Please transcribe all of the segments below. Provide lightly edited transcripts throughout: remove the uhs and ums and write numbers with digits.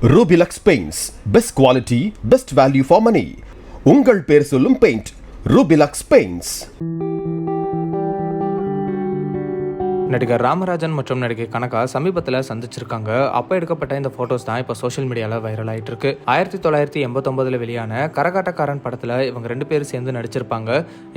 Rubilux Paints, best quality, best value for money. உங்கள் பேர் சொல்லும் பெயிண்ட் Rubilux Paints. நடிகர் ராமராஜன் மற்றும் நடிகை கனகா சமீபத்தில் சந்திச்சிருக்காங்க. அப்போ எடுக்கப்பட்ட இந்த போட்டோஸ் தான் இப்போ சோஷியல் மீடியாவில் வைரல் ஆயிட்டு இருக்கு. 1989 வெளியான கரகாட்டக்காரன் படத்தில் இவங்க 2 பேரும் சேர்ந்து நடிச்சிருப்பாங்க.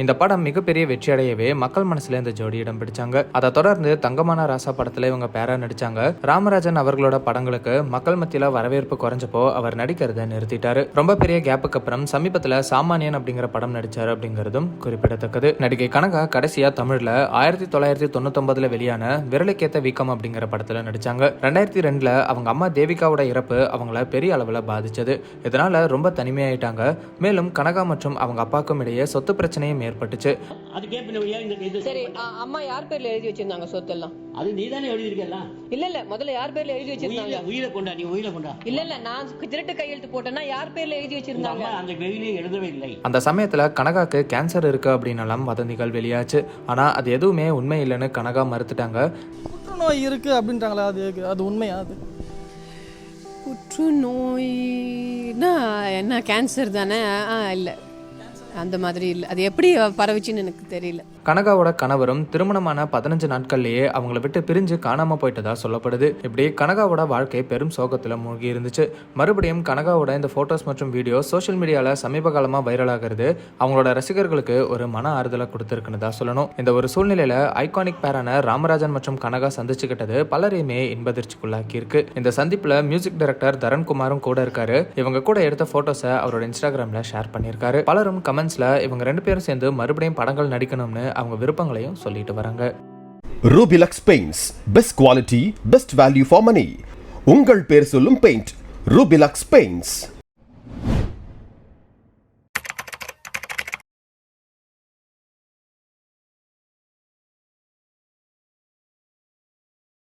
இந்த படம் மிகப்பெரிய வெற்றி அடையவே மக்கள் மனசுல இந்த ஜோடி இடம் பிடிச்சாங்க. அதை தொடர்ந்து தங்கமான ராசா படத்தில் இவங்க பேரா நடிச்சாங்க. ராமராஜன் அவர்களோட படங்களுக்கு மக்கள் மத்தியில வரவேற்பு குறைஞ்சப்போ அவர் நடிக்கிறத நிறுத்திட்டாரு. ரொம்ப பெரிய கேப்புக்கு அப்புறம் சமீபத்தில் சாமானியன் அப்படிங்கிற படம் நடிச்சாரு அப்படிங்கிறதும் குறிப்பிடத்தக்கது. நடிகை கனகா கடைசியா தமிழ்ல 1999 வெளியான விரலுக்கேத்த வீக்கம் அப்படிங்கிற படத்துல நடிச்சாங்க. 2002 அவங்க அம்மா தேவிகாவோட இறப்பு அவங்கள பெரிய அளவுல பாதிச்சது. இதனால ரொம்ப தனிமையாயிட்டாங்க. மேலும் கனகா மற்றும் அவங்க அப்பாவுக்கும் இடையே சொத்து பிரச்சனையும் ஏற்பட்டுச்சு. சரி, அம்மா யார் பேர்ல எழுதி வச்சிருந்தாங்க சொத்து எல்லாம்? அது நீதானே எழுதி இருக்கல? இல்ல முதல்ல யார் பேர்ல எழுதி வச்சிருந்தாங்க? உயிரை கொண்டா, நீ உயிரை கொண்டா. இல்ல நான் திருட்டு கையெழுத்து போட்டேன்னா யார் பேர்ல எழுதி வச்சிருந்தாங்க? அந்த கையிலே எழுதவே இல்லை. அந்த சமயத்துல கனகாக்கு கேன்சர் இருக்கு அப்படின்னு வதந்திகள் வெளியாச்சு. ஆனா அது எதுவுமே உண்மை இல்லைன்னு கனகா மறுத்துட்டாங்க. புற்றுநோய் இருக்கு அப்படின்றாங்களா, அது உண்மையா? அது புற்றுநோய்னா என்ன, கேன்சர் தானே? இல்லை, அந்த மாதிரி இல்லை. அது எப்படி பரவிச்சுன்னு எனக்கு தெரியல. கனகாவோட கணவரும் திருமணமான 15 நாட்கள்லயே அவங்கள விட்டு பிரிஞ்சு காணாம போயிட்டதா சொல்லப்படுது. இப்படி கனகாவோட வாழ்க்கை பெரும் சோகத்துல மூழ்கி இருந்துச்சு. மறுபடியும் கனகாவோட இந்த போட்டோஸ் மற்றும் வீடியோ சோஷியல் மீடியால சமீப காலமா வைரல் ஆகிறது அவங்களோட ரசிகர்களுக்கு ஒரு மன ஆறுதலை கொடுத்திருக்குன்னு தான் சொல்லணும். இந்த ஒரு சூழ்நிலையில ஐகானிக் பேரான ராமராஜன் மற்றும் கனகா சந்திச்சுக்கிட்டது பலரையுமே இன்பதிர்ச்சிக்குள்ளாக்கி இருக்கு. இந்த சந்திப்புல மியூசிக் டைரக்டர் தரண்குமாரும் கூட இருக்காரு. இவங்க கூட எடுத்த போட்டோஸை அவரோட இன்ஸ்டாகிராம்ல ஷேர் பண்ணியிருக்காரு. பலரும் கமெண்ட்ஸ்ல இவங்க 2 பேரும் சேர்ந்து மறுபடியும் படங்கள் நடிக்கணும்னு அவங்க விருப்பங்களையும் சொல்லிட்டு வராங்க. Rubilux Paints, best quality, best value for money. உங்கள் பேர் சொல்லும் பெயிண்ட் Rubilux Paints.